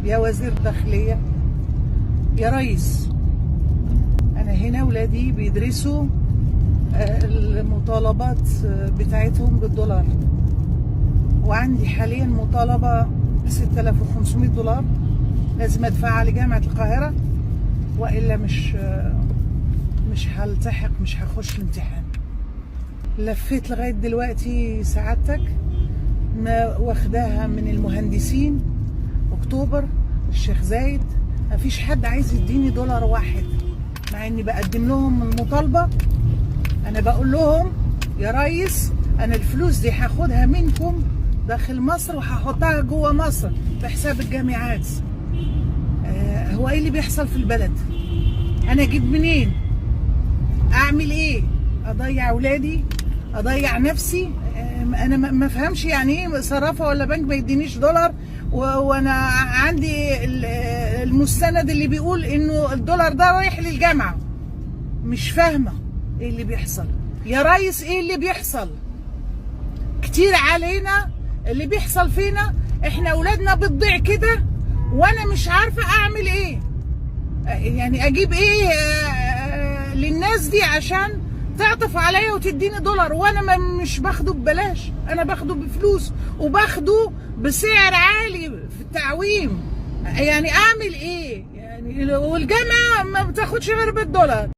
يا وزير داخلية، يا ريس، أنا هنا ولادي بيدرسوا المطالبات بتاعتهم بالدولار، وعندي حاليا مطالبة 6500 دولار لازم أدفعها لجامعة القاهرة، وإلا مش هلتحق، مش هخش الامتحان. لفيت لغاية دلوقتي سعادتك واخداها من المهندسين اكتوبر، الشيخ زايد، مفيش حد عايز يديني دولار واحد، مع اني بقدم لهم المطالبة. انا بقول لهم يا ريس، انا الفلوس دي هاخدها منكم داخل مصر وهحطها جوه مصر في حساب الجامعات. هو ايه اللي بيحصل في البلد؟ انا اجيب منين؟ اعمل ايه؟ اضيع اولادي؟ اضيع نفسي؟ انا ما افهمش يعني ايه صرافه ولا بنك ما يدينيش دولار وانا عندي المستند اللي بيقول انه الدولار ده رايح للجامعه. مش فاهمه ايه اللي بيحصل يا ريس. ايه اللي بيحصل؟ كتير علينا اللي بيحصل فينا، احنا اولادنا بتضيع كده وانا مش عارفه اعمل ايه. يعني اجيب ايه للناس دي عشان تعطف عليا وتديني دولار، وانا مش باخده ببلاش، انا باخده بفلوس وباخده بسعر عالي في التعويم. يعني اعمل ايه يعني؟ والجامعه ما بتاخدش غير بالدولار.